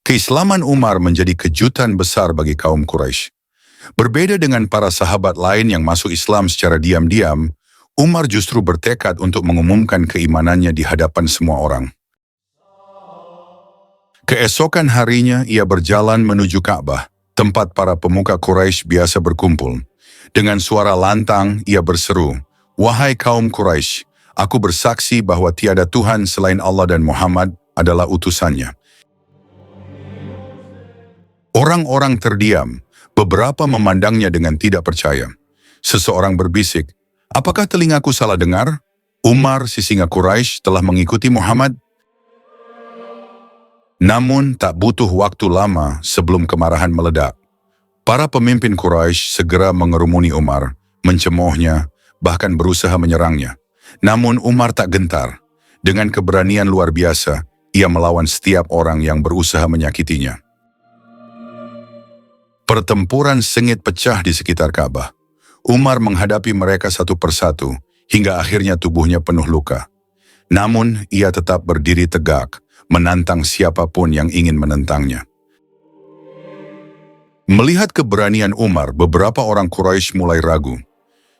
Keislaman Umar menjadi kejutan besar bagi kaum Quraisy. Berbeda dengan para sahabat lain yang masuk Islam secara diam-diam, Umar justru bertekad untuk mengumumkan keimanannya di hadapan semua orang. Keesokan harinya ia berjalan menuju Ka'bah, tempat para pemuka Quraisy biasa berkumpul. Dengan suara lantang ia berseru, "Wahai kaum Quraisy, aku bersaksi bahwa tiada Tuhan selain Allah dan Muhammad adalah utusannya." Orang-orang terdiam, beberapa memandangnya dengan tidak percaya. Seseorang berbisik, "Apakah telingaku salah dengar? Umar, si singa Quraisy, telah mengikuti Muhammad?" Namun tak butuh waktu lama sebelum kemarahan meledak. Para pemimpin Quraisy segera mengerumuni Umar, mencemoohnya, bahkan berusaha menyerangnya. Namun Umar tak gentar. Dengan keberanian luar biasa, ia melawan setiap orang yang berusaha menyakitinya. Pertempuran sengit pecah di sekitar Ka'bah. Umar menghadapi mereka satu persatu, hingga akhirnya tubuhnya penuh luka. Namun, ia tetap berdiri tegak, menantang siapapun yang ingin menentangnya. Melihat keberanian Umar, beberapa orang Quraisy mulai ragu.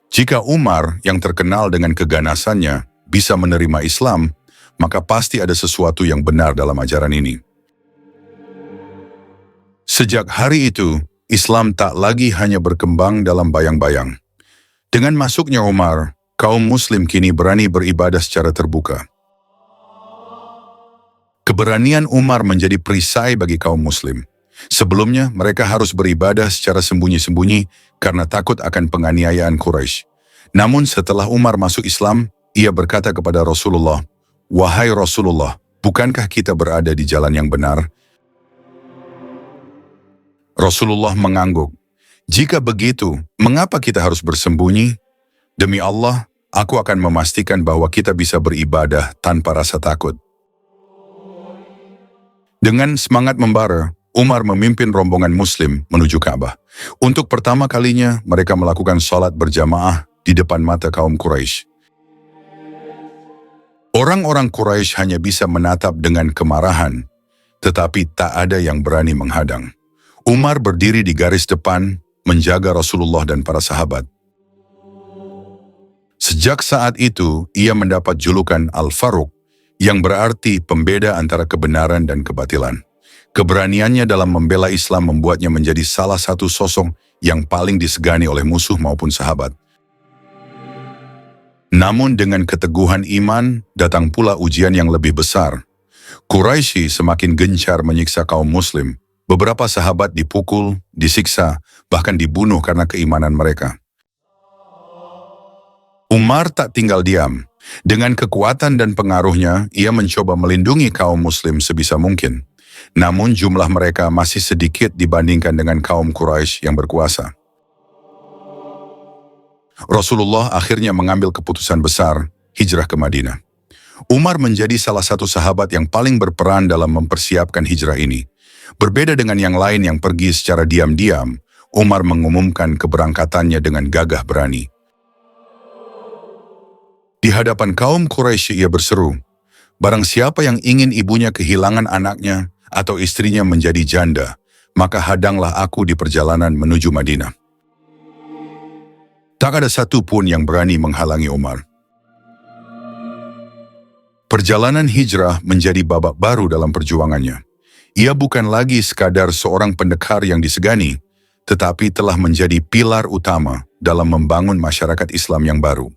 Jika Umar yang terkenal dengan keganasannya bisa menerima Islam, maka pasti ada sesuatu yang benar dalam ajaran ini. Sejak hari itu, Islam tak lagi hanya berkembang dalam bayang-bayang. Dengan masuknya Umar, kaum Muslim kini berani beribadah secara terbuka. Keberanian Umar menjadi perisai bagi kaum Muslim. Sebelumnya, mereka harus beribadah secara sembunyi-sembunyi karena takut akan penganiayaan Quraisy. Namun setelah Umar masuk Islam, ia berkata kepada Rasulullah, "Wahai Rasulullah, bukankah kita berada di jalan yang benar?" Rasulullah mengangguk, "Jika begitu, mengapa kita harus bersembunyi? Demi Allah, aku akan memastikan bahwa kita bisa beribadah tanpa rasa takut." Dengan semangat membara, Umar memimpin rombongan Muslim menuju Ka'bah. Untuk pertama kalinya, mereka melakukan salat berjamaah di depan mata kaum Quraisy. Orang-orang Quraisy hanya bisa menatap dengan kemarahan, tetapi tak ada yang berani menghadang. Umar berdiri di garis depan, menjaga Rasulullah dan para sahabat. Sejak saat itu, ia mendapat julukan Al-Faruq, yang berarti pembeda antara kebenaran dan kebatilan. Keberaniannya dalam membela Islam membuatnya menjadi salah satu sosok yang paling disegani oleh musuh maupun sahabat. Namun dengan keteguhan iman, datang pula ujian yang lebih besar. Quraisy semakin gencar menyiksa kaum Muslim. Beberapa sahabat dipukul, disiksa, bahkan dibunuh karena keimanan mereka. Umar tak tinggal diam. Dengan kekuatan dan pengaruhnya, ia mencoba melindungi kaum Muslim sebisa mungkin. Namun jumlah mereka masih sedikit dibandingkan dengan kaum Quraisy yang berkuasa. Rasulullah akhirnya mengambil keputusan besar, hijrah ke Madinah. Umar menjadi salah satu sahabat yang paling berperan dalam mempersiapkan hijrah ini. Berbeda dengan yang lain yang pergi secara diam-diam, Umar mengumumkan keberangkatannya dengan gagah berani. Di hadapan kaum Quraisy ia berseru, "Barang siapa yang ingin ibunya kehilangan anaknya atau istrinya menjadi janda, maka hadanglah aku di perjalanan menuju Madinah." Tak ada satu pun yang berani menghalangi Umar. Perjalanan hijrah menjadi babak baru dalam perjuangannya. Ia bukan lagi sekadar seorang pendekar yang disegani, tetapi telah menjadi pilar utama dalam membangun masyarakat Islam yang baru.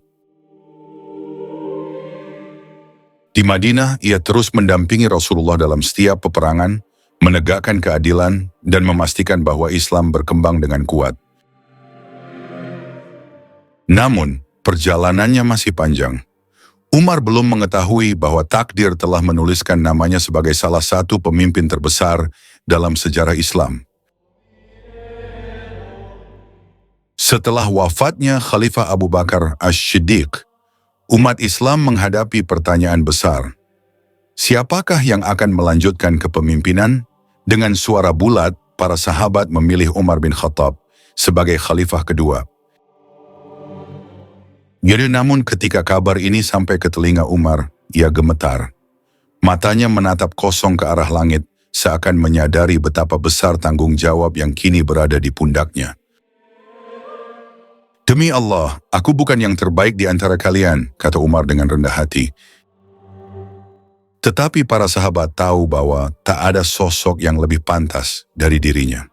Di Madinah, ia terus mendampingi Rasulullah dalam setiap peperangan, menegakkan keadilan, dan memastikan bahwa Islam berkembang dengan kuat. Namun, perjalanannya masih panjang. Umar belum mengetahui bahwa takdir telah menuliskan namanya sebagai salah satu pemimpin terbesar dalam sejarah Islam. Setelah wafatnya Khalifah Abu Bakar Ash-Shiddiq, umat Islam menghadapi pertanyaan besar. Siapakah yang akan melanjutkan kepemimpinan? Dengan suara bulat, para sahabat memilih Umar bin Khattab sebagai khalifah kedua. Namun ketika kabar ini sampai ke telinga Umar, ia gemetar. Matanya menatap kosong ke arah langit, seakan menyadari betapa besar tanggung jawab yang kini berada di pundaknya. "Demi Allah, aku bukan yang terbaik di antara kalian," kata Umar dengan rendah hati. Tetapi para sahabat tahu bahwa tak ada sosok yang lebih pantas dari dirinya.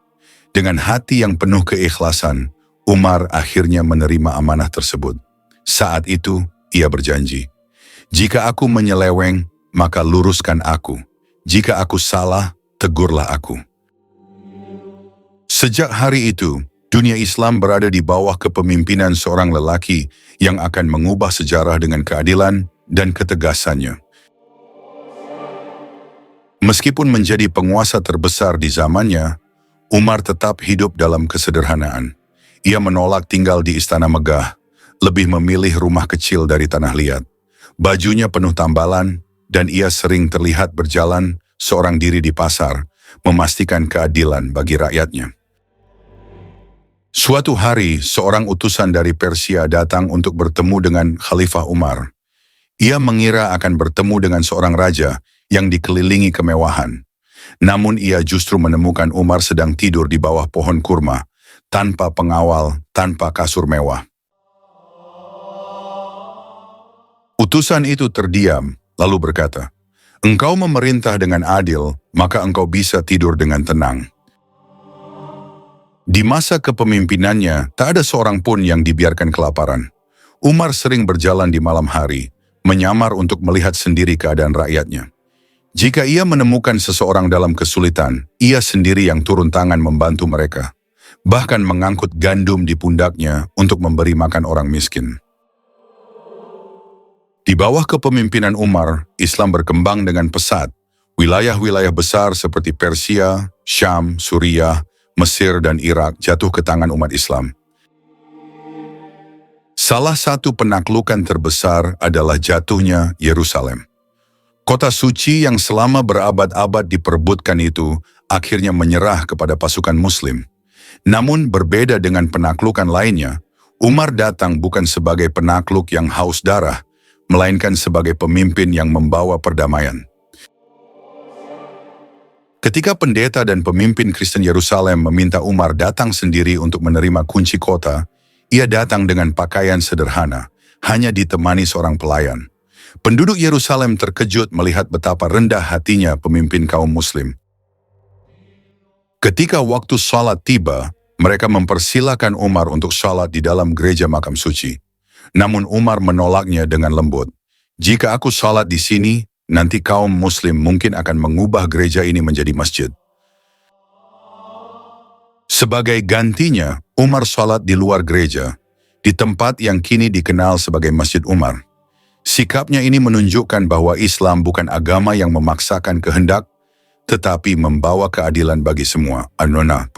Dengan hati yang penuh keikhlasan, Umar akhirnya menerima amanah tersebut. Saat itu, ia berjanji, "Jika aku menyeleweng, maka luruskan aku. Jika aku salah, tegurlah aku." Sejak hari itu, dunia Islam berada di bawah kepemimpinan seorang lelaki yang akan mengubah sejarah dengan keadilan dan ketegasannya. Meskipun menjadi penguasa terbesar di zamannya, Umar tetap hidup dalam kesederhanaan. Ia menolak tinggal di istana megah, lebih memilih rumah kecil dari tanah liat. Bajunya penuh tambalan, dan ia sering terlihat berjalan seorang diri di pasar, memastikan keadilan bagi rakyatnya. Suatu hari, seorang utusan dari Persia datang untuk bertemu dengan Khalifah Umar. Ia mengira akan bertemu dengan seorang raja yang dikelilingi kemewahan. Namun ia justru menemukan Umar sedang tidur di bawah pohon kurma, tanpa pengawal, tanpa kasur mewah. Utusan itu terdiam, lalu berkata, "Engkau memerintah dengan adil, maka engkau bisa tidur dengan tenang." Di masa kepemimpinannya, tak ada seorang pun yang dibiarkan kelaparan. Umar sering berjalan di malam hari, menyamar untuk melihat sendiri keadaan rakyatnya. Jika ia menemukan seseorang dalam kesulitan, ia sendiri yang turun tangan membantu mereka, bahkan mengangkut gandum di pundaknya untuk memberi makan orang miskin. Di bawah kepemimpinan Umar, Islam berkembang dengan pesat. Wilayah-wilayah besar seperti Persia, Syam, Suriah, Mesir, dan Irak jatuh ke tangan umat Islam. Salah satu penaklukan terbesar adalah jatuhnya Yerusalem. Kota suci yang selama berabad-abad diperebutkan itu akhirnya menyerah kepada pasukan Muslim. Namun berbeda dengan penaklukan lainnya, Umar datang bukan sebagai penakluk yang haus darah, melainkan sebagai pemimpin yang membawa perdamaian. Ketika pendeta dan pemimpin Kristen Yerusalem meminta Umar datang sendiri untuk menerima kunci kota, ia datang dengan pakaian sederhana, hanya ditemani seorang pelayan. Penduduk Yerusalem terkejut melihat betapa rendah hatinya pemimpin kaum Muslim. Ketika waktu salat tiba, mereka mempersilakan Umar untuk salat di dalam gereja makam suci. Namun Umar menolaknya dengan lembut. "Jika aku salat di sini, nanti kaum Muslim mungkin akan mengubah gereja ini menjadi masjid." Sebagai gantinya, Umar salat di luar gereja, di tempat yang kini dikenal sebagai Masjid Umar. Sikapnya ini menunjukkan bahwa Islam bukan agama yang memaksakan kehendak, tetapi membawa keadilan bagi semua. An-Nona,